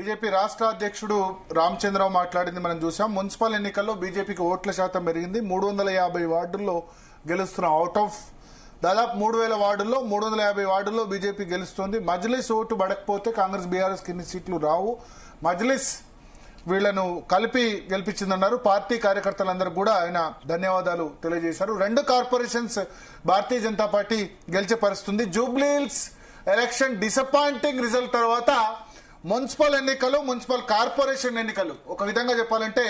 BJP రాష్ట్ర అధ్యక్షుడు రామచంద్రరావు మాట్లాడింది మనం చూసాం. మున్సిపల్ ఎన్నికల్లో బీజేపీకి ఓట్ల శాతం పెరిగింది. 350 వార్డుల్లో గెలుస్తున్నాం. అవుట్ ఆఫ్ దాదాపు 3000 వార్డుల్లో 350 వార్డుల్లో బీజేపీ గెలుస్తుంది. మజ్లిస్ ఓటు పడకపోతే కాంగ్రెస్ బీఆర్ఎస్ కిన్ని సీట్లు రావు. మజ్లిస్ వీళ్లను కలిపి గెలిపించిందన్నారు. పార్టీ కార్యకర్తలందరూ కూడా ఆయన ధన్యవాదాలు తెలియజేశారు. 2 కార్పొరేషన్స్ భారతీయ జనతా పార్టీ గెలిచే పరిస్థితుంది. జూబ్లీహిల్స్ ఎలక్షన్ డిసప్పాయింటింగ్ రిజల్ట్ తర్వాత మున్సిపల్ ఎన్నికలు, మున్సిపల్ కార్పొరేషన్ ఎన్నికలు ఒక విధంగా చెప్పాలంటే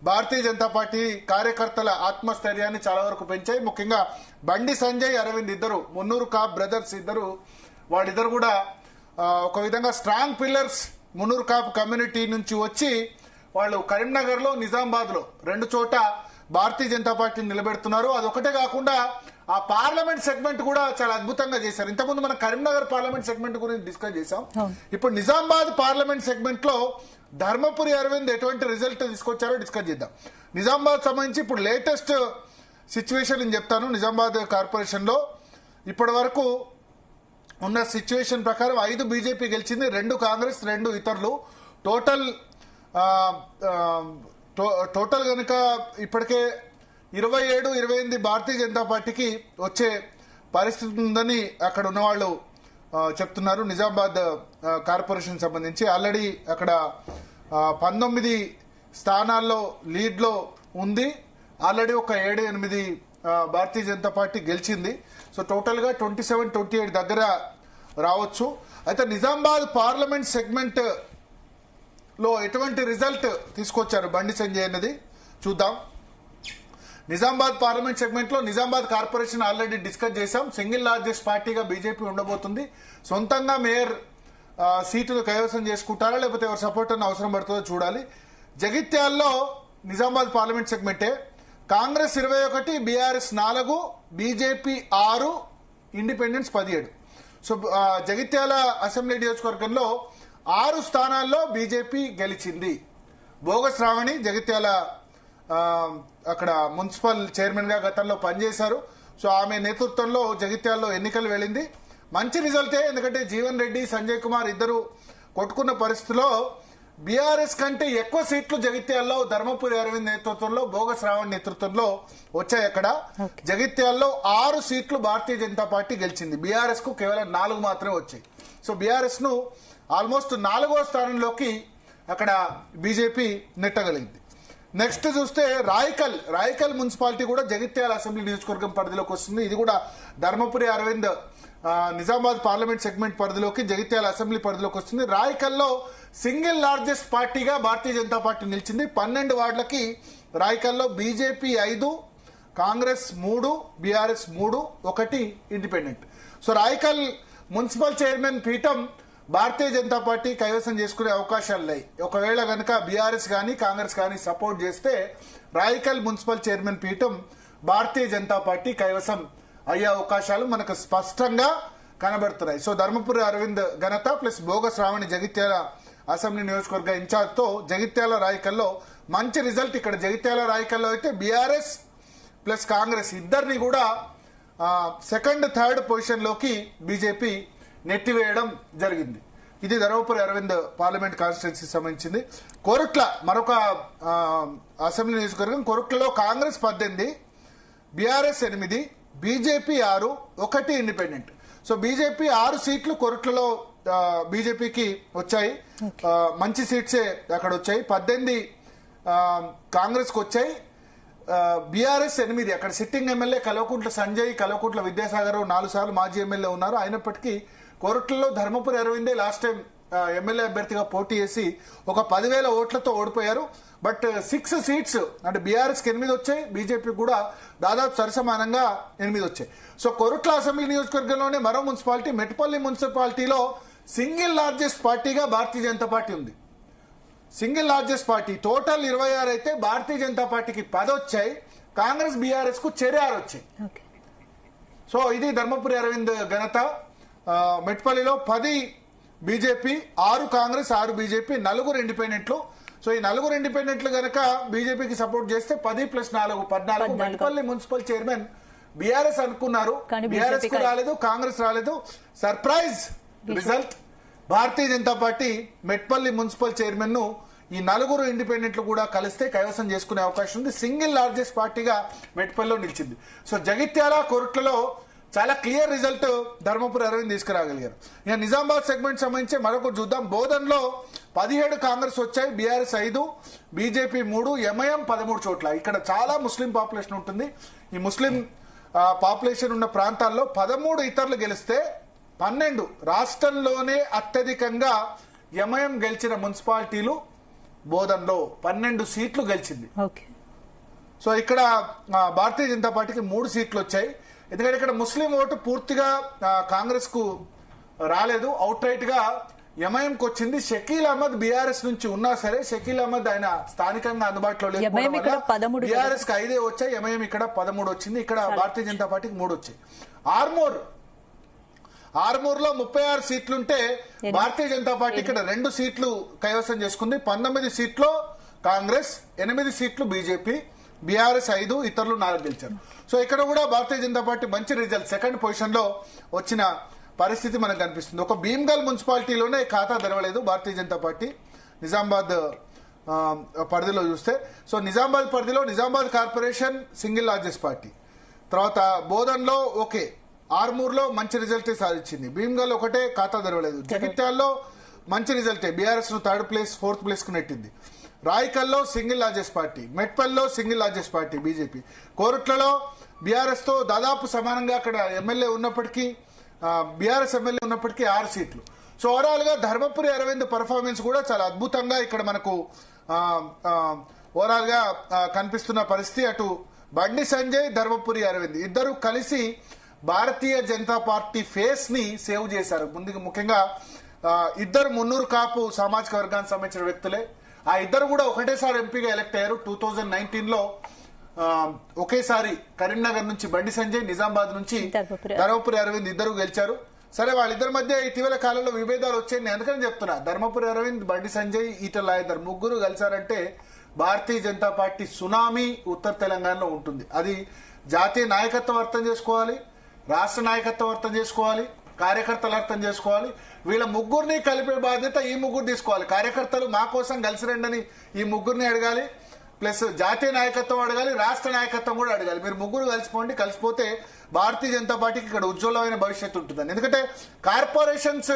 భారతీయ జనతా పార్టీ కార్యకర్తల ఆత్మస్థైర్యాన్ని చాలా వరకు పెంచాయి. ముఖ్యంగా బండి సంజయ్, అరవింద్ ఇద్దరు, మున్నూరు కాప్ బ్రదర్స్ వాళ్ళిద్దరు కూడా ఒక విధంగా స్ట్రాంగ్ పిల్లర్స్ మున్నూరు కాప్ కమ్యూనిటీ నుంచి వచ్చి వాళ్ళు కరీంనగర్ లో, నిజామాబాద్ లో 2 చోట భారతీయ జనతా పార్టీని నిలబెడుతున్నారు. అదొకటే కాకుండా ఆ పార్లమెంట్ సెగ్మెంట్ కూడా చాలా అద్భుతంగా చేశారు. ఇంతకుముందు మనం కరీంనగర్ పార్లమెంట్ సెగ్మెంట్ గురించి డిస్కస్ చేశాం. ఇప్పుడు నిజామాబాద్ పార్లమెంట్ సెగ్మెంట్ లో ధర్మపురి అరవింద్ ఎటువంటి రిజల్ట్ తీసుకొచ్చారో డిస్కస్ చేద్దాం. నిజామాబాద్ సంబంధించి ఇప్పుడు లేటెస్ట్ సిచ్యువేషన్ నేను చెప్తాను. నిజామాబాద్ కార్పొరేషన్ లో ఇప్పటి వరకు ఉన్న సిచ్యువేషన్ ప్రకారం 5 బీజేపీ గెలిచింది, 2 కాంగ్రెస్, 2 ఇతరులు. టోటల్ గనుక ఇప్పటికే 27-28 భారతీయ జనతా పార్టీకి వచ్చే పరిస్థితి ఉందని అక్కడ ఉన్నవాళ్ళు చెప్తున్నారు. నిజామాబాద్ కార్పొరేషన్ సంబంధించి ఆల్రెడీ అక్కడ 19 స్థానాల్లో లీడ్ లో ఉంది. ఆల్రెడీ ఒక 7-8 భారతీయ జనతా పార్టీ గెలిచింది. సో టోటల్ గా 27-28 దగ్గర రావచ్చు. అయితే నిజామాబాద్ పార్లమెంట్ సెగ్మెంట్ లో ఎటువంటి రిజల్ట్ తీసుకొచ్చారు బండి సంజయ్ అన్నది చూద్దాం. నిజామాబాద్ పార్లమెంట్ సెగ్మెంట్ లో నిజామాబాద్ కార్పొరేషన్ ఆల్రెడీ డిస్కస్ చేశాం. సింగిల్ లార్జెస్ట్ పార్టీగా బీజేపీ ఉండబోతుంది. సొంతంగా మేయర్ సీటును కైవసం చేసుకుంటారా లేకపోతే ఎవరు సపోర్ట్ అన్న అవసరం పడుతుందో చూడాలి. జగిత్యాల్లో నిజామాబాద్ పార్లమెంట్ సెగ్మెంటే Congress 21, BRS 4, BJP 6, independents 17. So Jagtial assembly నియోజకవర్గంలో 6 స్థానాల్లో బీజేపీ గెలిచింది. బోగస్ రావణి జగిత్యాల అక్కడ మున్సిపల్ చైర్మన్ గా గతంలో పనిచేశారు. సో ఆమె నేతృత్వంలో జగిత్యాల్లో ఎన్నికలు వెళ్ళింది. మంచి రిజల్టే, ఎందుకంటే జీవన్ రెడ్డి, సంజయ్ కుమార్ ఇద్దరు కొట్టుకున్న పరిస్థితిలో బీఆర్ఎస్ కంటే ఎక్కువ సీట్లు జగిత్యాల్లో ధర్మపురి అరవింద్ నేతృత్వంలో, బోగస్ రావణ్ నేతృత్వంలో వచ్చాయి. అక్కడ జగిత్యాల్లో 6 సీట్లు భారతీయ జనతా పార్టీ గెలిచింది. బీఆర్ఎస్ కు కేవలం 4 మాత్రమే వచ్చాయి. సో బీఆర్ఎస్ ను ఆల్మోస్ట్ 4వ స్థానంలోకి అక్కడ బీజేపీ నెట్టగలిగింది. నెక్స్ట్ చూస్తే రాయకల్ మున్సిపాలిటీ కూడా జగిత్యాల అసెంబ్లీ నియోజకవర్గం పరిధిలోకి వస్తుంది. ఇది కూడా ధర్మపురి అరవింద్ నిజామాబాద్ పార్లమెంట్ సెగ్మెంట్ పరిధిలోకి, జగిత్యాల అసెంబ్లీ పరిధిలోకి వస్తుంది. రాయకల్లో సింగిల్ లార్జెస్ట్ పార్టీగా భారతీయ జనతా పార్టీ నిలిచింది. 12 వార్డులకి రాయకల్లో BJP 5, Congress 3, BRS 3, 1 independent. So Raikal municipal chairman పీఠం భారతీయ జనతా పార్టీ కైవసం చేసుకునే అవకాశాలు లేవు. ఒకవేళ గనక బీఆర్ఎస్ కానీ కాంగ్రెస్ కానీ సపోర్ట్ చేస్తే రాయకల్ మున్సిపల్ చైర్మన్ పీఠం భారతీయ జనతా పార్టీ కైవసం అయ్యే అవకాశాలు మనకు స్పష్టంగా కనబడుతున్నాయి. సో ధర్మపురి అరవింద్ ఘనత ప్లస్ బోగస్ రావణి జగిత్యాల అసెంబ్లీ నియోజకవర్గ ఇన్ఛార్జ్ తో జగిత్యాల రాయకల్లో మంచి రిజల్ట్. ఇక్కడ జగిత్యాల రాయకల్లో అయితే బీఆర్ఎస్ ప్లస్ కాంగ్రెస్ ఇద్దరిని కూడా 2nd, 3rd పొజిషన్ లోకి బీజేపీ నెట్టివేయడం జరిగింది. ఇది ధర్మపురి అరవింద్ పార్లమెంట్ కాన్స్టిట్యున్సీ సంబంధించింది. కోరుట్ల మరొక అసెంబ్లీ నియోజకవర్గం. కోరుట్లలో Congress 18, BRS 8, BJP 6, 1 independent. So BJP 6 సీట్లు కోరుట్లలో బీజేపీకి వచ్చాయి. మంచి సీట్సే అక్కడ వచ్చాయి. 18 కాంగ్రెస్ కు వచ్చాయి. బీఆర్ఎస్ 8. అక్కడ సిట్టింగ్ ఎమ్మెల్యే కల్వకుంట్ల సంజయ్, కల్వకుంట్ల విద్యాసాగర్ 4 సార్లు మాజీ ఎమ్మెల్యే ఉన్నారు. అయినప్పటికీ కోరుట్లలో ధర్మపురి అరవిందే లాస్ట్ టైం ఎమ్మెల్యే అభ్యర్థిగా పోటీ చేసి ఒక 10,000 ఓట్లతో ఓడిపోయారు. బట్ 6 సీట్స్ అంటే బీఆర్ఎస్ కి 8 వచ్చాయి, బీజేపీ కూడా దాదాపు సరిసమానంగా 8 వచ్చాయి. సో కోరుట్ల అసెంబ్లీ నియోజకవర్గంలోనే మరో మున్సిపాలిటీ మెట్పల్లి మున్సిపాలిటీలో సింగిల్ లార్జెస్ట్ పార్టీగా భారతీయ జనతా పార్టీ ఉంది. సింగిల్ లార్జెస్ట్ పార్టీ టోటల్ 26 అయితే భారతీయ జనతా పార్టీకి 10 వచ్చాయి, కాంగ్రెస్ బీఆర్ఎస్ కు 6 వచ్చాయి. సో ఇది ధర్మపురి అరవింద్ ఘనత. మెట్పల్లిలో 10 బీజేపీ, 6 కాంగ్రెస్, 6 బీజేపీ, 4 ఇండిపెండెంట్లు. సో ఈ 4 ఇండిపెండెంట్లు గనక బీజేపీకి సపోర్ట్ చేస్తే 10 + 4 14. మెట్పల్లి మున్సిపల్ చైర్మన్ బీఆర్ఎస్ అనుకున్నారు, బీఆర్ఎస్ కు రాలేదు, కాంగ్రెస్ రాలేదు. Surprise result Bharatiya Janata party Metpalli municipal chairman ను ఈ నలుగురు ఇండిపెండెంట్లు కూడా కలిస్తే కైవసం చేసుకునే అవకాశం ఉంది. సింగిల్ లార్జెస్ట్ పార్టీగా మెట్పల్లిలో నిలిచింది. సో జగిత్యాల కోరుట్లలో చాలా క్లియర్ రిజల్ట్ ధర్మపురి అరవింద్ తీసుకురాగలిగారు. ఇక నిజామాబాద్ సెగ్మెంట్ సంబంధించి మరొకటి చూద్దాం. బోధన్లో 17 కాంగ్రెస్ వచ్చాయి, బీఆర్ఎస్ 5, బీజేపీ 3, ఎంఐఎం 13 చోట్ల. ఇక్కడ చాలా ముస్లిం పాపులేషన్ ఉంటుంది. ఈ ముస్లిం పాపులేషన్ ఉన్న ప్రాంతాల్లో 13 ఇతరులు గెలిస్తే 12 రాష్ట్రంలోనే అత్యధికంగా ఎంఐఎం గెలిచిన మున్సిపాలిటీలు బోధన్లో 12 సీట్లు గెలిచింది. సో ఇక్కడ భారతీయ జనతా పార్టీకి 3 సీట్లు వచ్చాయి. ఎందుకంటే ఇక్కడ ముస్లిం ఓటు పూర్తిగా కాంగ్రెస్ కు రాలేదు, అవుట్ రైట్ గా ఎంఐఎంకి వచ్చింది. షకీల్ అహ్మద్ బీఆర్ఎస్ నుంచి ఉన్నా సరే షకీల్ అహ్మద్ ఆయన స్థానికంగా అందుబాటులో లేదు. బీఆర్ఎస్ కి 5 వచ్చాయి, ఎంఐఎం ఇక్కడ 13 వచ్చింది. ఇక్కడ భారతీయ జనతా పార్టీకి 3 వచ్చాయి. ఆర్మూర్లో 36 సీట్లుంటే భారతీయ జనతా పార్టీ ఇక్కడ 2 సీట్లు కైవసం చేసుకుంది. 19 సీట్లు కాంగ్రెస్, 8 సీట్లు బీజేపీ, బీఆర్ఎస్ 5, ఇతరులు 4 గెలిచారు. సో ఇక్కడ కూడా భారతీయ జనతా పార్టీ మంచి రిజల్ట్, సెకండ్ పొజిషన్ లో వచ్చిన పరిస్థితి మనకు కనిపిస్తుంది. ఒక భీమ్గల్ మున్సిపాలిటీలోనే ఖాతా తెరవలేదు భారతీయ జనతా పార్టీ నిజామాబాద్ పరిధిలో చూస్తే. సో నిజామాబాద్ పరిధిలో Nizamabad corporation single largest party, తర్వాత బోధన్లో ఓకే, ఆర్మూర్లో మంచి రిజల్టే సాధించింది, భీమ్గల్ ఒకటే ఖాతా తెరవలేదు, జగిత్యాల్లో మంచి రిజల్టే బీఆర్ఎస్ ను 3rd ప్లేస్ 4th ప్లేస్ కు నెట్టింది, రాయకల్లో సింగిల్ లార్జెస్ట్ పార్టీ, మెట్పల్లో సింగిల్ లార్జెస్ట్ పార్టీ బీజేపీ, కోరుట్లలో బీఆర్ఎస్ తో దాదాపు సమానంగా అక్కడ ఎమ్మెల్యే ఉన్నప్పటికీ బీఆర్ఎస్ ఎమ్మెల్యే ఉన్నప్పటికీ 6 సీట్లు. సో ఓవరాల్ గా ధర్మపురి అరవింద్ పర్ఫార్మెన్స్ కూడా చాలా అద్భుతంగా ఇక్కడ మనకు ఓవరాల్ గా కనిపిస్తున్న పరిస్థితి. అటు బండి సంజయ్, ధర్మపురి అరవింద్ ఇద్దరు కలిసి భారతీయ జనతా పార్టీ ఫేస్ ని సేవ్ చేశారు. ముందుగా ముఖ్యంగా ఇద్దరు మున్నూరు కాపు సామాజిక వర్గానికి సంబంధించిన వ్యక్తులే. ఆ ఇద్దరు కూడా ఒకటేసారి ఎంపీగా ఎలక్ట్ అయ్యారు. 2019లో ఒకేసారి కరీంనగర్ నుంచి బండి సంజయ్, నిజామాబాద్ నుంచి ధర్మపురి అరవింద్ ఇద్దరు గెలిచారు. సరే, వాళ్ళిద్దరి మధ్య ఇటీవల కాలంలో విభేదాలు వచ్చాయి. నేను అందుకని చెప్తున్నా, ధర్మపురి అరవింద్, బండి సంజయ్, ఈటెల రాజేందర్ ముగ్గురు కలిశారంటే భారతీయ జనతా పార్టీ సునామీ ఉత్తర తెలంగాణలో ఉంటుంది. అది జాతీయ నాయకత్వం అర్థం చేసుకోవాలి, రాష్ట్ర నాయకత్వం అర్థం చేసుకోవాలి, కార్యకర్తలు అర్థం చేసుకోవాలి. వీళ్ళ ముగ్గురిని కలిపే బాధ్యత ఈ ముగ్గురు తీసుకోవాలి. కార్యకర్తలు మా కోసం కలిసి రండని ఈ ముగ్గురిని అడగాలి, ప్లస్ జాతీయ నాయకత్వం అడగాలి, రాష్ట్ర నాయకత్వం కూడా అడగాలి. మీరు ముగ్గురు కలిసిపోండి, కలిసిపోతే భారతీయ జనతా పార్టీకి ఇక్కడ ఉజ్వలమైన భవిష్యత్తు ఉంటుందని. ఎందుకంటే corporations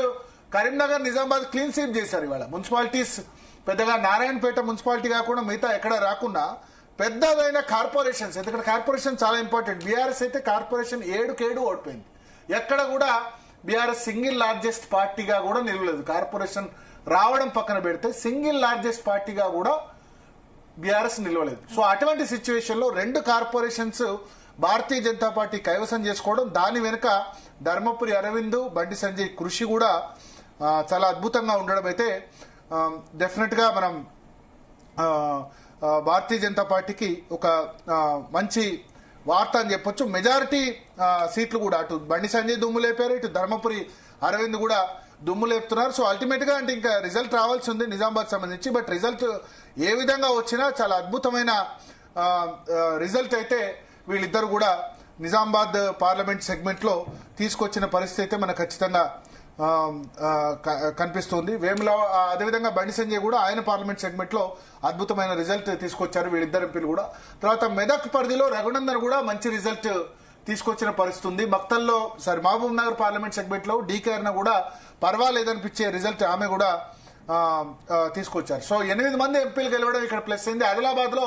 Karimnagar, Nizamabad clean sweep చేశారు. ఇవాళ మున్సిపాలిటీస్ పెద్దగా నారాయణపేట మున్సిపాలిటీ కాకుండా మిగతా ఎక్కడ రాకుండా పెద్దదైన కార్పొరేషన్స్, ఎందుకంటే కార్పొరేషన్ చాలా ఇంపార్టెంట్. బీఆర్ఎస్ అయితే కార్పొరేషన్ 7 ఓడిపోయింది. ఎక్కడ కూడా బీఆర్ఎస్ సింగిల్ లార్జెస్ట్ పార్టీగా కూడా నిలవలేదు. కార్పొరేషన్ రావడం పక్కన పెడితే సింగిల్ లార్జెస్ట్ పార్టీగా కూడా బీఆర్ఎస్ నిలవలేదు. సో అటువంటి సిచ్యువేషన్ లో 2 కార్పొరేషన్స్ భారతీయ జనతా పార్టీ కైవసం చేసుకోవడం, దాని వెనుక ధర్మపురి అరవింద్, బండి సంజయ్ కృషి కూడా చాలా అద్భుతంగా ఉండడం అయితే డెఫినెట్ గా మనం భారతీయ జనతా పార్టీకి ఒక మంచి వార్త అని చెప్పొచ్చు. మెజారిటీ సీట్లు కూడా అటు బండి సంజయ్ దుమ్ము లేపారు, ఇటు ధర్మపురి అరవింద్ కూడా దుమ్ము లేపుతున్నారు. సో అల్టిమేట్ గా అంటే ఇంకా రిజల్ట్ రావాల్సి ఉంది నిజామాబాద్ సంబంధించి. బట్ రిజల్ట్ ఏ విధంగా వచ్చినా చాలా అద్భుతమైన రిజల్ట్ అయితే వీళ్ళిద్దరు కూడా నిజామాబాద్ పార్లమెంట్ సెగ్మెంట్ లో తీసుకొచ్చిన పరిస్థితి అయితే మనకు ఖచ్చితంగా కనిపిస్తుంది. వేముల అదేవిధంగా బండి సంజయ్ కూడా ఆయన పార్లమెంట్ సెగ్మెంట్ లో అద్భుతమైన రిజల్ట్ తీసుకొచ్చారు వీళ్ళిద్దరు ఎంపీలు కూడా. తర్వాత మెదక్ పరిధిలో రఘునందన్ కూడా మంచి రిజల్ట్ తీసుకొచ్చిన పరిస్థితి ఉంది. మక్తల్లో మహబూబ్ నగర్ పార్లమెంట్ సెగ్మెంట్ లో డీకే అరుణ కూడా పర్వాలేదనిపించే రిజల్ట్ ఆమె కూడా తీసుకొచ్చారు. సో 8 మంది ఎంపీలు గెలవడం ఇక్కడ ప్లస్ అయింది. ఆదిలాబాద్ లో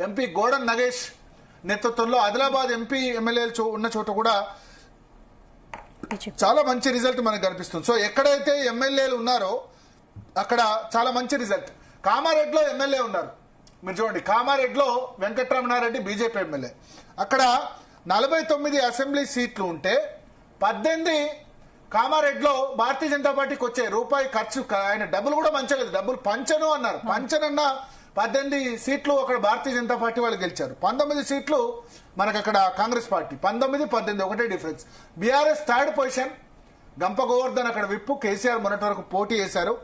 ఎంపీ గోడన్ నగేష్ నేతృత్వంలో ఆదిలాబాద్ ఎంపీ ఎమ్మెల్యేలు ఉన్న చోట కూడా చాలా మంచి రిజల్ట్ మనకు కనిపిస్తుంది. సో ఎక్కడైతే ఎమ్మెల్యేలు ఉన్నారో అక్కడ చాలా మంచి రిజల్ట్. కామారెడ్డిలో ఎమ్మెల్యే ఉన్నారు, మీరు చూడండి, కామారెడ్డిలో వెంకటరమణారెడ్డి బీజేపీ ఎమ్మెల్యే. అక్కడ 49 అసెంబ్లీ సీట్లు ఉంటే 18 కామారెడ్డిలో భారతీయ జనతా పార్టీకి వచ్చే రూపాయి ఖర్చు, ఆయన డబ్బులు కూడా మంచలేదు, డబ్బులు పంచను అన్నారు, పంచనన్న 18 సీట్లు అక్కడ భారతీయ జనతా పార్టీ వాళ్ళు గెలిచారు. 19 సీట్లు మనకు అక్కడ కాంగ్రెస్ పార్టీ, 19-18 ఒకటే డిఫరెన్స్. బీఆర్ఎస్ 3rd పొజిషన్, గంప గోవర్ధన్ అక్కడ విప్పు, కేసీఆర్ మొన్నటి వరకు పోటీ చేశారు.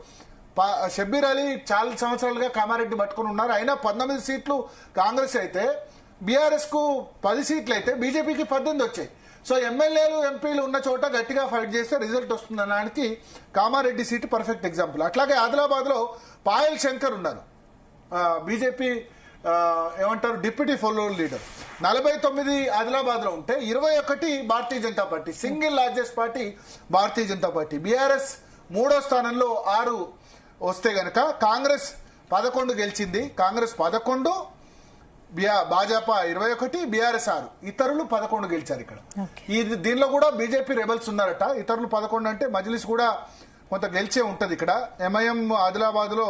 షబ్బీర్ అలీ చాలా సంవత్సరాలుగా కామారెడ్డి పట్టుకుని ఉన్నారు. అయినా 19 సీట్లు కాంగ్రెస్ అయితే బీఆర్ఎస్ కు 10 సీట్లు అయితే బీజేపీకి 18 వచ్చాయి. సో ఎమ్మెల్యేలు ఎంపీలు ఉన్న చోట గట్టిగా ఫైట్ చేస్తే రిజల్ట్ వస్తుందనడానికి కామారెడ్డి సీటు పర్ఫెక్ట్ ఎగ్జాంపుల్. అట్లాగే ఆదిలాబాద్ లో పాయల్ శంకర్ ఉన్నారు, బీజేపీ ఏమంటారు డిప్యూటీ ఫ్లోర్ లీడర్. 49 ఆదిలాబాద్ లో ఉంటే 21 Bharatiya Janata party, single largest party Bharatiya Janata party. BRS 3వ స్థానంలో 6 వస్తే గనక కాంగ్రెస్ 11 గెలిచింది. కాంగ్రెస్ 11, భాజపా 21, బీఆర్ఎస్ 6, ఇతరులు 11 గెలిచారు. ఇక్కడ దీనిలో కూడా బీజేపీ రెబల్స్ ఉన్నారట. ఇతరులు 11 అంటే మజ్లిస్ కూడా కొంత గెలిచే ఉంటది. ఇక్కడ ఎంఐఎం ఆదిలాబాద్ లో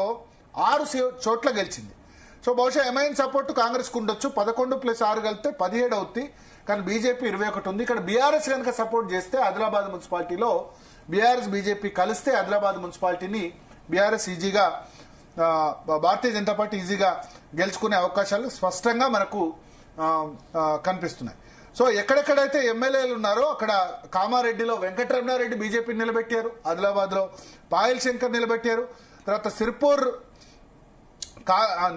6 చోట్ల గెలిచింది. సో బహుశా ఎంఐఎం సపోర్ట్ కాంగ్రెస్ కు ఉండొచ్చు. 11 + 6 కలిపితే 17 అవుతుంది. కానీ బీజేపీ 21 ఉంది. ఇక్కడ బీఆర్ఎస్ కనుక సపోర్ట్ చేస్తే ఆదిలాబాద్ మున్సిపాలిటీలో బీఆర్ఎస్ బీజేపీ కలిస్తే ఆదిలాబాద్ మున్సిపాలిటీని బీఆర్ఎస్ ఈజీగా, భారతీయ జనతా పార్టీ ఈజీగా గెలుచుకునే అవకాశాలు స్పష్టంగా మనకు కనిపిస్తున్నాయి. సో ఎక్కడెక్కడైతే ఎమ్మెల్యేలు ఉన్నారో అక్కడ కామారెడ్డిలో వెంకటరమణారెడ్డి బీజేపీ నిలబెట్టారు, ఆదిలాబాద్ లో పాయల్ శంకర్ నిలబెట్టారు. తర్వాత సిర్పూర్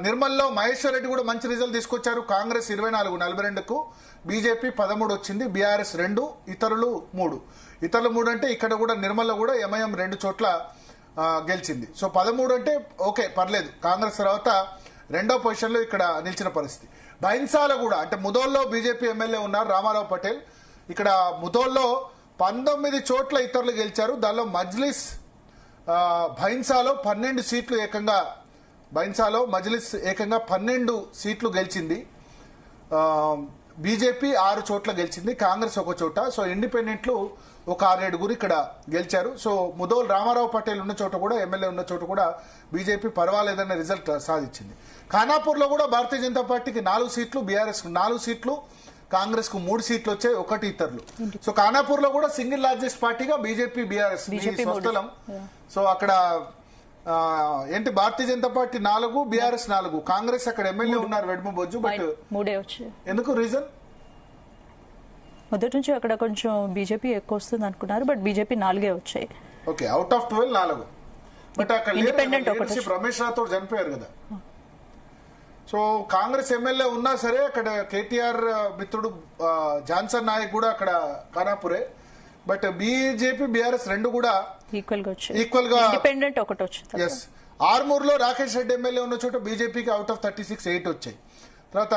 నిర్మల్లో మహేశ్వర్ రెడ్డి కూడా మంచి రిజల్ట్ తీసుకొచ్చారు. కాంగ్రెస్ 24-42కు, బీజేపీ 13 వచ్చింది, బీఆర్ఎస్ 2, ఇతరులు 3. ఇతరులు 3 అంటే ఇక్కడ కూడా నిర్మల్లో కూడా ఎంఐఎం 2 చోట్ల గెలిచింది. సో 13 అంటే ఓకే పర్లేదు. కాంగ్రెస్ తర్వాత 2వ పొజిషన్ లో ఇక్కడ నిలిచిన పరిస్థితి. బైన్సాలో కూడా అంటే ముదోల్లో బీజేపీ ఎమ్మెల్యే ఉన్నారు రామారావు పటేల్. ఇక్కడ ముదోల్లో 19 చోట్ల ఇతరులు గెలిచారు. దానిలో మజ్లిస్ బైన్సాలో 12 సీట్లు ఏకంగా, బైన్సాలో మజ్లిస్ ఏకంగా 12 సీట్లు గెలిచింది. బీజేపీ 6 చోట్ల గెలిచింది, కాంగ్రెస్ 1 చోట. సో ఇండిపెండెంట్లు ఒక 6-7 ఇక్కడ గెలిచారు. సో ముదోల్ రామారావు పటేల్ ఉన్న చోట కూడా, ఎమ్మెల్యే ఉన్న చోట కూడా బీజేపీ పర్వాలేదన్న రిజల్ట్ సాధించింది. ఖానాపూర్ లో కూడా భారతీయ జనతా పార్టీకి 4 సీట్లు, బీఆర్ఎస్ కు 4 సీట్లు, కాంగ్రెస్ కు 3 సీట్లు వచ్చాయి, 1 ఇతరులు. సో ఖానాపూర్ లో కూడా సింగిల్ లార్జెస్ట్ పార్టీగా బీజేపీ బీఆర్ఎస్ స్వస్థలం. సో అక్కడ ఏంటి భారతీయ జనతా పార్టీ 4, బీఆర్ఎస్ 4, కాంగ్రెస్ అక్కడ ఎమ్మెల్యే ఉన్నారు వెడ్మ బొజ్జు, బట్ 3 వచ్చాయి. ఎందుకు రీజన్? మొదటి నుంచి అక్కడ కొంచెం బీజేపీ ఎక్కువ వస్తుంది అనుకున్నారు, బట్ బీజేపీ 4 వచ్చాయి. Okay, out of 12 4. బట్ అక్కడ రమేష్ రాథోడ్ చనిపోయారు కదా. సో కాంగ్రెస్ ఎమ్మెల్యే ఉన్నా సరే అక్కడ కేటీఆర్ మిత్రుడు జాన్సన్ నాయక్ కూడా అక్కడ ఖానాపూరే. బట్ బీజేపీ బీఆర్ఎస్ 2 కూడా ఈక్వల్ గా ఇండిపెండెంట్ ఒకటి వచ్చింది. ఎస్, ఆర్మూర్లో రాకేష్ రెడ్డి ఎమ్మెల్యే ఉన్న చోట బీజేపీకి అవుట్ ఆఫ్ 36 8 వచ్చాయి. తర్వాత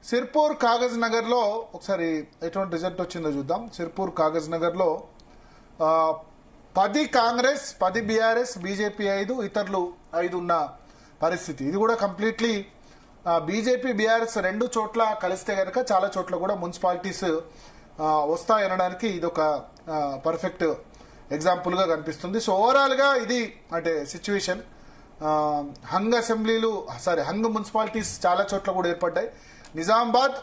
సిర్పూర్ కాగజ్ నగర్ లో ఒకసారి ఎటువంటి రిజల్ట్ వచ్చిందో చూద్దాం. సిర్పూర్ కాగజ్ నగర్ లో 10 కాంగ్రెస్, 10 బీఆర్ఎస్, బీజేపీ 5, ఇతరులు 5 ఉన్న పరిస్థితి. ఇది కూడా కంప్లీట్లీ బీజేపీ బీఆర్ఎస్ 2 చోట్ల కలిస్తే గనక చాలా చోట్ల కూడా మున్సిపాలిటీస్ వస్తాయనడానికి ఇది ఒక పర్ఫెక్ట్ ఎగ్జాంపుల్ గా కనిపిస్తుంది. సో ఓవరాల్ గా ఇది అంటే సిచ్యువేషన్. హంగ్ మున్సిపాలిటీస్ చాలా చోట్ల కూడా ఏర్పడ్డాయి. నిజామాబాద్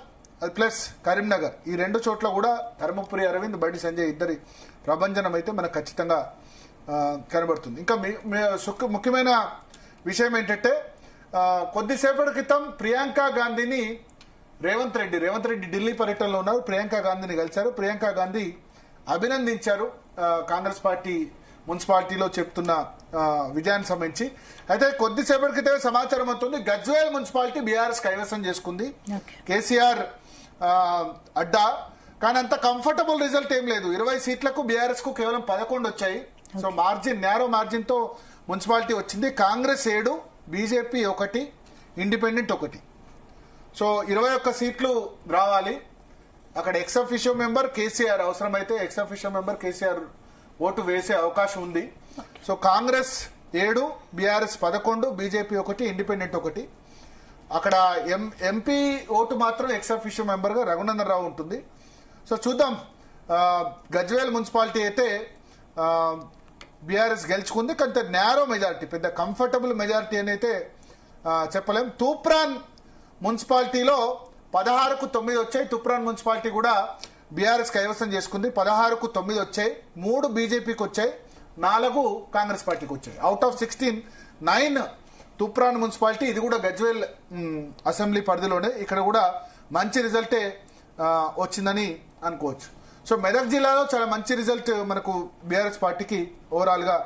ప్లస్ కరీంనగర్ ఈ 2 చోట్ల కూడా ధర్మపురి అరవింద్, బండి సంజయ్ ఇద్దరి ప్రభంజనం అయితే మనకు ఖచ్చితంగా కనబడుతుంది. ఇంకా ముఖ్యమైన విషయం ఏంటంటే కొద్దిసేపటి క్రితం ప్రియాంక గాంధీని రేవంత్ రెడ్డి ఢిల్లీ పర్యటనలో ఉన్నారు. ప్రియాంక గాంధీని కలిశారు. ప్రియాంక గాంధీ అభినందించారు కాంగ్రెస్ పార్టీ మున్సిపాలిటీలో చెప్తున్న విజయానికి సంబంధించి. అయితే కొద్దిసేపటి క్రితమే సమాచారం అవుతుంది, గజ్వేల్ మున్సిపాలిటీ బీఆర్ఎస్ కైవసం చేసుకుంది. కేసీఆర్ అడ్డా, కానీ అంత కంఫర్టబుల్ రిజల్ట్ ఏం లేదు. 20 సీట్లకు బీఆర్ఎస్ కు కేవలం 11 వచ్చాయి. సో నేరో మార్జిన్ తో మున్సిపాలిటీ వచ్చింది. Congress 7, BJP 1, independent 1. సో 21 సీట్లు రావాలి. అక్కడ ఎక్స్ అఫిషియో మెంబర్ కేసీఆర్, అవసరమైతే ex officio member KCR vote వేసే అవకాశం ఉంది. So Congress 7, BRS 11, BJP 1, independent 1. అక్కడ ఎంపీ ఓటు మాత్రం ఎక్స్ అఫిషియో మెంబర్ గా రఘునందన్ రావు ఉంటుంది. సో చూద్దాం. గజ్వేల్ మున్సిపాలిటీ అయితే బీఆర్ఎస్ గెలుచుకుంది, కొంత నేరో మెజారిటీ, పెద్ద కంఫర్టబుల్ మెజారిటీ అని అయితే చెప్పలేం. తూప్రాన్ మున్సిపాలిటీలో 16కు 9 వచ్చాయి. తూప్రాన్ మున్సిపాలిటీ కూడా బీఆర్ఎస్ కైవసం చేసుకుంది. 16కు 9 వచ్చాయి, 3 బీజేపీకి వచ్చాయి, 4 కాంగ్రెస్ పార్టీకి వచ్చాయి. Out of 16 9 Toopran municipality. ఇది కూడా గజ్వేల్ అసెంబ్లీ పరిధిలోనే. ఇక్కడ కూడా మంచి రిజల్టే వచ్చిందని అనుకోవచ్చు. సో మెదక్ జిల్లాలో చాలా మంచి రిజల్ట్ మనకు బీఆర్ఎస్ పార్టీకి ఓవరాల్ గా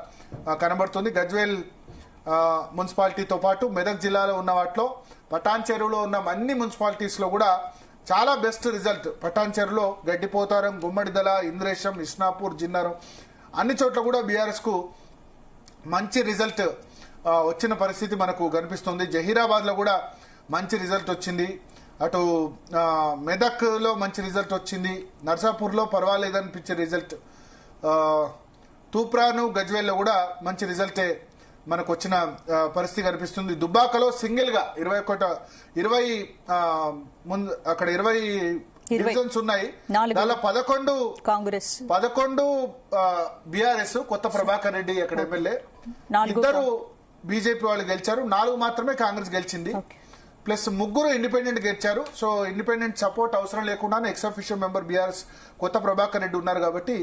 కనబడుతుంది. గజ్వేల్ మున్సిపాలిటీతో పాటు మెదక్ జిల్లాలో ఉన్న వాటిలో పటాన్ చెరువులో ఉన్న అన్ని మున్సిపాలిటీస్ లో కూడా చాలా బెస్ట్ రిజల్ట్. పటాన్చెరులో, గడ్డిపోతారం, గుమ్మడిదల, ఇంద్రేశం, ఇస్నాపూర్, జిన్నారం అన్ని చోట్ల కూడా బీఆర్ఎస్ కు మంచి రిజల్ట్ వచ్చిన పరిస్థితి మనకు కనిపిస్తుంది. జహీరాబాద్ లో కూడా మంచి రిజల్ట్ వచ్చింది. అటు మెదక్ లో మంచి రిజల్ట్ వచ్చింది. నర్సాపూర్ లో పర్వాలేదనిపించే రిజల్ట్. తూప్రాను, గజ్వేల్లో కూడా మంచి రిజల్టే మనకు వచ్చిన పరిస్థితి కనిపిస్తుంది. దుబ్బాకలో సింగిల్ గా 20 అక్కడ 20 డివిజన్స్ ఉన్నాయి. దానిలో 11 కాంగ్రెస్, 11 బీఆర్ఎస్, కొత్త ప్రభాకర్ రెడ్డి అక్కడ ఎమ్మెల్యే, 2 బీజేపీ వాళ్ళు గెలిచారు, 4 మాత్రమే కాంగ్రెస్ గెలిచింది. ప్లస్ 3 ఇండిపెండెంట్ గెలిచారు. సో ఇండిపెండెంట్ సపోర్ట్ అవసరం లేకుండానే ఎక్స్ అఫీషియల్ మెంబర్ బీఆర్ఎస్ కొత్త ప్రభాకర్ రెడ్డి ఉన్నారు కాబట్టి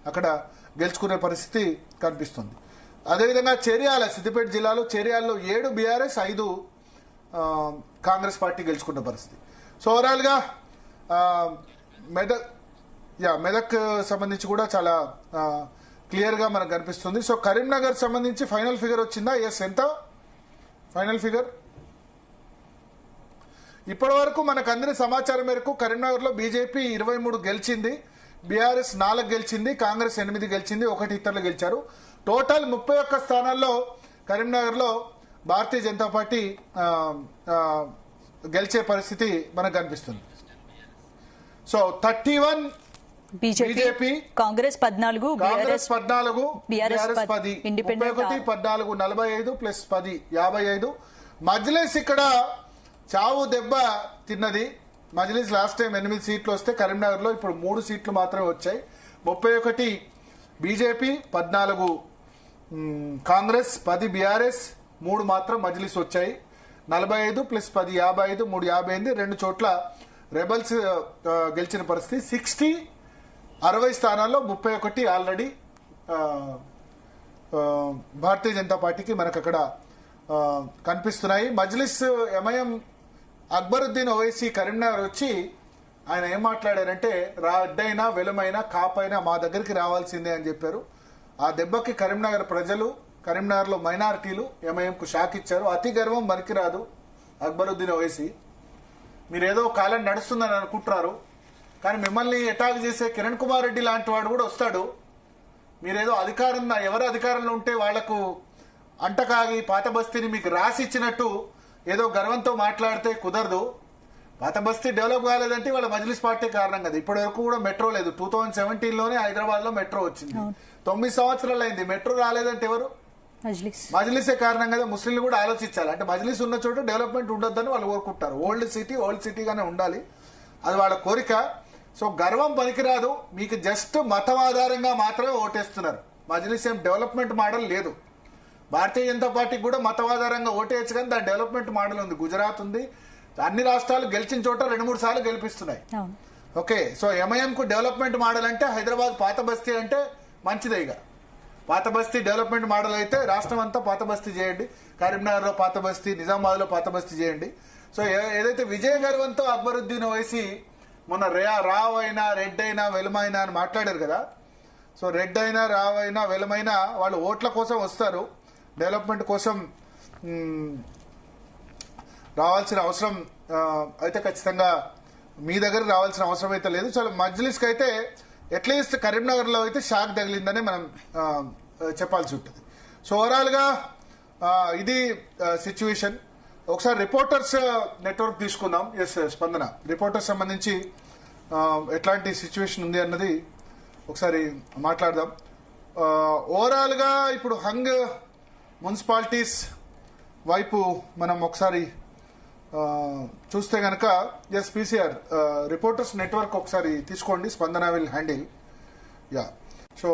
అక్కడ గెలుచుకునే పరిస్థితి కనిపిస్తుంది. అదేవిధంగా చేర్యాల, సిద్దిపేట జిల్లాలో చేర్యాలలో 7 బీఆర్ఎస్, 5 కాంగ్రెస్ పార్టీ గెలుచుకున్న పరిస్థితి. సో ఓవరాల్ గా మెదక్ సంబంధించి కూడా చాలా క్లియర్ గా మనకు కనిపిస్తుంది. సో కరీంనగర్ సంబంధించి ఫైనల్ ఫిగర్ వచ్చిందా? ఎస్, ఎంత ఫైనల్ ఫిగర్? ఇప్పటి వరకు మనకు అందిన సమాచారం మేరకు కరీంనగర్ లో బీజేపీ 23 గెలిచింది, బీఆర్ఎస్ 4 గెలిచింది, కాంగ్రెస్ 8 గెలిచింది, 1 ఇతరులు గెలిచారు. టోటల్ 31 స్థానాల్లో కరీంనగర్ లో భారతీయ జనతా పార్టీ గెలిచే పరిస్థితి మనకు కనిపిస్తుంది. So 31 BJP, Congress 14, Congress 14, BRS 10, 31, 14, 45 plus 10, 55. Majlis ఇక్కడ చావు దెబ్బ తిన్నది. మజ్లిస్ లాస్ట్ టైం 8 సీట్లు వస్తే కరీంనగర్ లో ఇప్పుడు 3 సీట్లు మాత్రమే వచ్చాయి. 31 బీజేపీ, 14 కాంగ్రెస్, 10 బీఆర్ఎస్, 3 మాత్రం మజ్లిస్ వచ్చాయి. 45 ప్లస్ 10, 55, 3 58. 2 చోట్ల రెబల్స్ గెలిచిన పరిస్థితి. 60 స్థానాల్లో 31 ఆల్రెడీ భారతీయ జనతా పార్టీకి మనకు అక్కడ కనిపిస్తున్నాయి. మజ్లిస్ ఎంఐఎం అక్బరుద్దీన్ ఓవైసీ కరీంనగర్ వచ్చి ఆయన ఏం మాట్లాడారంటే, రెడ్డైనా వెలుమైనా కాపైనా మా దగ్గరికి రావాల్సిందే అని చెప్పారు. ఆ దెబ్బకి కరీంనగర్ ప్రజలు, కరీంనగర్ లో మైనారిటీలు ఎంఐఎం కు షాక్ ఇచ్చారు. అతి గర్వం పనికిరాదు అక్బరుద్దీన్ ఓవైసీ, మీరేదో కాలం నడుస్తుందని అనుకుంటున్నారు, కానీ మిమ్మల్ని అటాక్ చేసే కిరణ్ కుమార్ రెడ్డి లాంటి వాడు కూడా వస్తాడు. మీరేదో ఎవరు అధికారంలో ఉంటే వాళ్లకు అంటకాగి పాత బస్తీని మీకు రాసి ఇచ్చినట్టు ఏదో గర్వంతో మాట్లాడితే కుదరదు. పాత బస్తీ డెవలప్ కాలేదంటే వాళ్ళ మజ్లిస్ పార్టీ కారణం కదా. ఇప్పటి వరకు కూడా మెట్రో లేదు. 2017లోనే హైదరాబాద్ లో మెట్రో వచ్చింది. 9 సంవత్సరాలు అయింది, మెట్రో రాలేదంటే ఎవరు? మజ్లిసే కారణం కదా. ముస్లింలు కూడా ఆలోచించాలి. అంటే మజ్లిస్ ఉన్న చోట డెవలప్మెంట్ ఉండొద్దని వాళ్ళు కోరుకుంటారు. ఓల్డ్ సిటీగానే ఉండాలి, అది వాళ్ళ కోరిక. సో గర్వం పనికిరాదు. మీకు జస్ట్ మతం ఆధారంగా మాత్రమే ఓటేస్తున్నారు. మజ్లిస్ ఏం డెవలప్మెంట్ మోడల్ లేదు. భారతీయ జనతా పార్టీకి కూడా మతం ఆధారంగా ఓటేయచ్చు, కానీ దాని డెవలప్మెంట్ మోడల్ ఉంది. గుజరాత్ ఉంది. అన్ని రాష్ట్రాలు గెలిచిన చోట 2-3 సార్లు గెలిపిస్తున్నాయి. ఓకే, సో ఎంఐఎం కు డెవలప్మెంట్ మోడల్ అంటే హైదరాబాద్ పాత బస్తీ అంటే మంచిదే. ఇక పాత బస్తీ డెవలప్మెంట్ మోడల్ అయితే రాష్ట్రం అంతా పాత బస్తీ చేయండి. కరీంనగర్ లో పాత బస్తీ, నిజామాబాద్ లో పాత బస్తీ చేయండి. సో ఏదైతే విజయ గర్వంతో అక్బరుద్దీన్ ఓవైసీ మొన్న రావ్ అయినా రెడ్ అయినా వెలుమైనా అని మాట్లాడారు కదా. సో రెడ్ అయినా రావ్ అయినా వెలుమైనా వాళ్ళు ఓట్ల కోసం వస్తారు, డెవలప్మెంట్ కోసం రావాల్సిన అవసరం అయితే ఖచ్చితంగా మీ దగ్గర రావాల్సిన అవసరం అయితే లేదు. చాలా మజ్లిస్కి అయితే అట్లీస్ట్ కరీంనగర్ లో అయితే షాక్ తగిలిందని మనం చెప్పాల్సి ఉంటుంది. సో ఓవరాల్ గా ఇది సిచ్యువేషన్. ఒకసారి రిపోర్టర్స్ నెట్వర్క్ తీసుకుందాం. ఎస్ స్పందన, రిపోర్టర్స్ సంబంధించి ఎట్లాంటి సిచ్యువేషన్ ఉంది అన్నది ఒకసారి మాట్లాడదాం. ఓవరాల్ గా ఇప్పుడు హంగ్ మున్సిపాలిటీస్ వైపు మనం ఒకసారి చూస్తే గనక ఎస్ పీసీఆర్ రిపోర్టర్స్ నెట్వర్క్ ఒకసారి తీసుకోండి. Spandana will handle. Yeah, so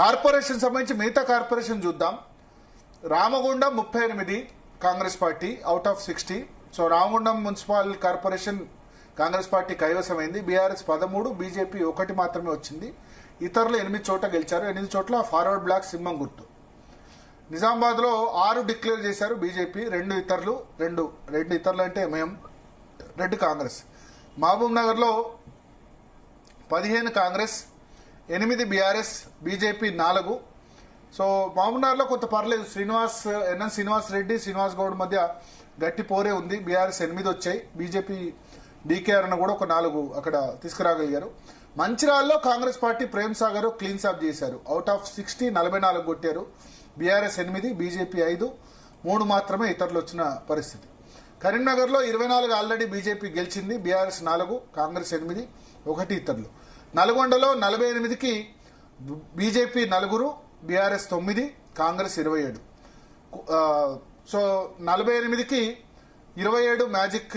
corporation సంబంధించి మిగతా కార్పొరేషన్ చూద్దాం. Ramagundam 38 Congress party out of 60. So Ramagundam municipal corporation Congress party కైవసమైంది. బీఆర్ఎస్ 13, బీజేపీ 1 మాత్రమే వచ్చింది. ఇతరులు 8 చోట్ల గెలిచారు. 8 చోట్ల ఫార్వర్డ్ బ్లాక్ సింహం గుర్తు. నిజామాబాద్ లో 6 డిక్లేర్ చేశారు బీజేపీ, 2 ఇతరులు అంటే మేము 2 కాంగ్రెస్. మహబూబ్ నగర్ లో 15 Congress, 8 BRS, BJP 4. So Mahbub Nagar లో కొంత పర్లేదు. ఎన్ఎన్ శ్రీనివాస్ రెడ్డి, శ్రీనివాస్ గౌడ్ మధ్య గట్టి పోరే ఉంది. బీఆర్ఎస్ 8 వచ్చాయి, బీజేపీ డీకేఆర్ ను కూడా ఒక 4 అక్కడ తీసుకురాగలిగారు. మంచిర్యాలలో కాంగ్రెస్ పార్టీ ప్రేమ్ సాగర్ క్లీన్ సాప్ చేశారు. అవుట్ ఆఫ్ 60 44 కొట్టారు. బీఆర్ఎస్ 8, బీజేపీ 5, 3 మాత్రమే ఇతరులు వచ్చిన పరిస్థితి. కరీంనగర్ లో 24 ఆల్రెడీ బీజేపీ గెలిచింది, బీఆర్ఎస్ 4, కాంగ్రెస్ 8, 1 ఇతరులు. నల్గొండలో 48కి బీజేపీ 4, బీఆర్ఎస్ 9, కాంగ్రెస్ 27. సో 48కి 27 మ్యాజిక్,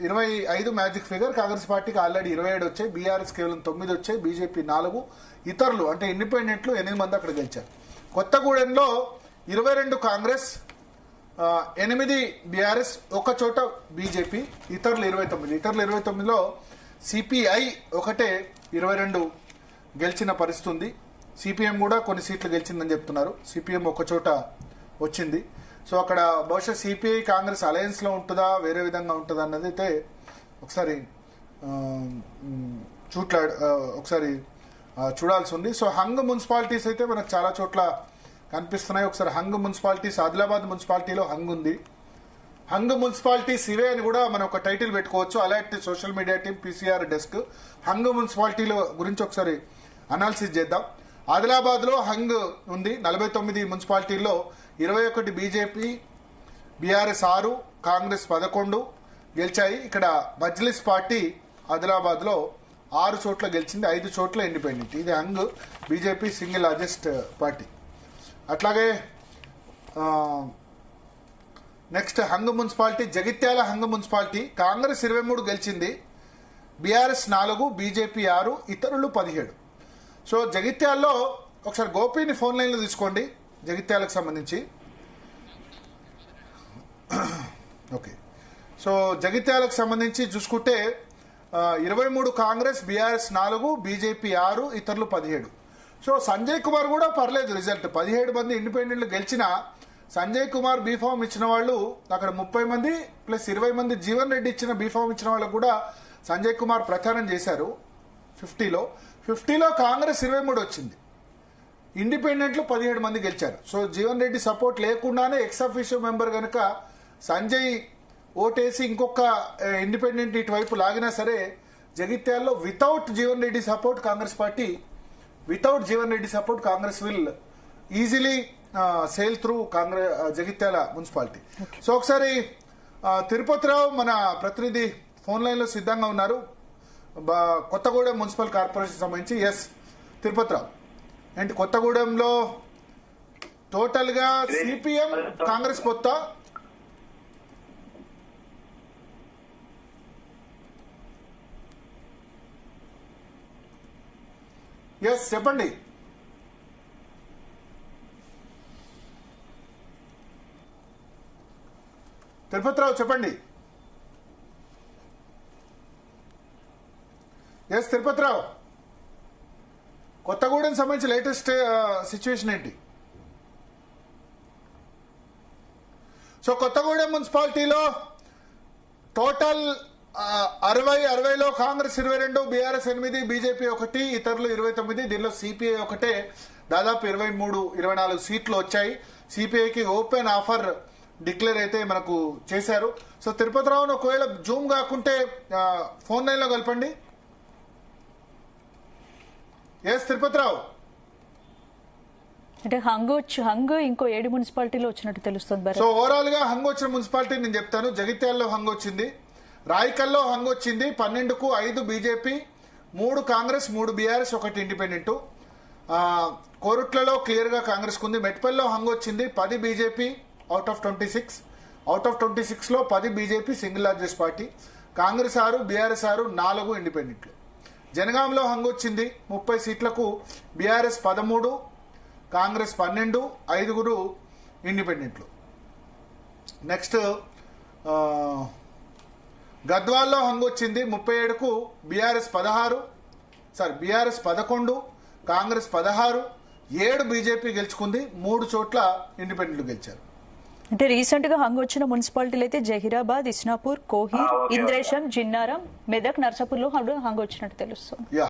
25 మ్యాజిక్ ఫిగర్. కాంగ్రెస్ పార్టీకి ఆల్రెడీ 27 వచ్చాయి, బీఆర్ఎస్ కేవలం 9 వచ్చాయి, బీజేపీ 4, ఇతరులు అంటే ఇండిపెండెంట్లు 8 మంది అక్కడ గెలిచారు. కొత్తగూడెంలో 22 కాంగ్రెస్, 8 బీఆర్ఎస్, 1 చోట బీజేపీ, ఇతరులు 29. ఇతరులు 29లో సిపిఐ ఒకటే 22 గెలిచిన పరిస్థితి ఉంది. సిపిఎం కూడా కొన్ని సీట్లు గెలిచిందని చెప్తున్నారు. సిపిఎం 1 చోట వచ్చింది. సో అక్కడ బహుశా సిపిఐ కాంగ్రెస్ అలయన్స్ లో ఉంటుందా, వేరే విధంగా ఉంటుందా అన్నది అయితే ఒకసారి ఒకసారి చూడాల్సి ఉంది. సో హంగ్ మున్సిపాలిటీస్ అయితే మనకు చాలా చోట్ల కనిపిస్తున్నాయి. ఒకసారి హంగ్ మున్సిపాలిటీస్, ఆదిలాబాద్ మున్సిపాలిటీలో హంగ్ ఉంది. హంగ్ మున్సిపాలిటీస్ ఇవే అని కూడా మనం ఒక టైటిల్ పెట్టుకోవచ్చు. Alert social media team, PCR desk. Hung మున్సిపాలిటీల గురించి ఒకసారి అనాలిసిస్ చేద్దాం. ఆదిలాబాద్ లో హంగ్ ఉంది. 49 మున్సిపాలిటీల్లో 21 బీజేపీ, బీఆర్ఎస్ 6, కాంగ్రెస్ 11 గెలిచాయి. ఇక్కడ మజ్లిస్ పార్టీ ఆదిలాబాద్ లో 6 చోట్ల గెలిచింది, 5 చోట్ల ఇండిపెండెంట్. ఇది hung, BJP single largest party. అట్లాగే next hung municipality, Jagtial hung municipality. Congress 23 గెలిచింది, బీఆర్ఎస్ 4, బీజేపీ 6, ఇతరులు 17. సో జగిత్యాల్లో ఒకసారి గోపిని ఫోన్ లైన్లో తీసుకోండి, జగిత్యాలకు సంబంధించి. ఓకే, సో జగిత్యాలకు సంబంధించి చూసుకుంటే 23 కాంగ్రెస్, బీఆర్ఎస్ 4, బీజేపీ 6, ఇతరులు 17. సో సంజయ్ కుమార్ కూడా పర్లేదు రిజల్ట్. 17 మంది ఇండిపెండెంట్లు గెలిచిన సంజయ్ కుమార్ బీఫామ్ ఇచ్చిన వాళ్ళు అక్కడ 30 మంది ప్లస్ 20 మంది జీవన్ రెడ్డి ఇచ్చిన బీఫామ్ ఇచ్చిన వాళ్ళకు కూడా సంజయ్ కుమార్ ప్రచారం చేశారు. 50లో కాంగ్రెస్ 23 వచ్చింది, ఇండిపెండెంట్లు 17 మంది గెలిచారు. సో జీవన్ రెడ్డి సపోర్ట్ లేకుండానే ఎక్స్ అఫీషియో మెంబర్ కనుక సంజయ్ ఓటేసి ఇంకొక ఇండిపెండెంట్ ఇటువైపు లాగినా సరే జగిత్యాల్లో without Jeevan Reddy support Congress will easily sail through Congress Jagtial municipality. So ఒకసారి తిరుపతిరావు మన ప్రతినిధి ఫోన్ లైన్ లో సిద్ధంగా ఉన్నారు, కొత్తగూడెం మున్సిపల్ కార్పొరేషన్ సంబంధించి. ఎస్ తిరుపతిరావు, ఏంటి కొత్తగూడెంలో టోటల్ గా సిపిఎం కాంగ్రెస్ పొత్త? ఎస్ చెప్పండి. తిరుపతిరావు చెప్పండి. ఎస్ తిరుపతిరావు, కొత్తగూడెం సంబంధించి లేటెస్ట్ సిచ్యువేషన్ ఏంటి? సో కొత్తగూడెం మున్సిపాలిటీలో టోటల్ 60లో కాంగ్రెస్ 22, బీఆర్ఎస్ 8, బీజేపీ 1, ఇతరులు 29. దీనిలో సిపిఐ ఒకటే దాదాపు 23-24 సీట్లు వచ్చాయి. సిపిఐకి ఓపెన్ ఆఫర్ డిక్లేర్ అయితే మనకు చేశారు. సో తిరుపతిరావును ఒకవేళ జూమ్ కాకుంటే ఫోన్ లైన్ లో కలపండి. ఎస్ తిరుపతిరావు, అంటే హంగ్ ఇంకో 7 మున్సిపాలిటీలో వచ్చినట్టు తెలుస్తుంది. సో ఓవరాల్ గా హంగ్ వచ్చిన మున్సిపాలిటీ నేను చెప్తాను. జగిత్యాలలో హంగ్ వచ్చింది, రాయకల్లో హంగ్ వచ్చింది. 12కు 5 బీజేపీ, 3 కాంగ్రెస్, 3 బీఆర్ఎస్, 1 ఇండిపెండెంట్. కోరుట్లలో క్లియర్ గా కాంగ్రెస్ కుంది. మెట్పల్లో హంగ్ వచ్చింది, 10 బీజేపీ అవుట్ ఆఫ్ 26 లో 10 BJP single largest party, Congress 6, BRS 6, 4 ఇండిపెండెంట్లు. జనగాంలో హంగ్ వచ్చింది, 30 సీట్లకు బీఆర్ఎస్ 13, కాంగ్రెస్ 12, 5 ఇండిపెండెంట్లు. నెక్స్ట్ గద్వాల్లో హంగ్ వచ్చింది, 37కు బీఆర్ఎస్ 11, కాంగ్రెస్ 16, 7 బీజేపీ గెలుచుకుంది, 3 చోట్ల ఇండిపెండెంట్లు గెలిచారు. అంటే రీసెంట్ గా హంగ్ వచ్చిన మున్సిపాలిటీలు అయితే జహీరాబాద్, ఇస్నాపూర్, కోహీర్, ఇంద్రేశం, జిన్నారం, మెదక్, నర్సాపూర్ లో హంగ్ వచ్చినట్టు తెలుస్తుంది.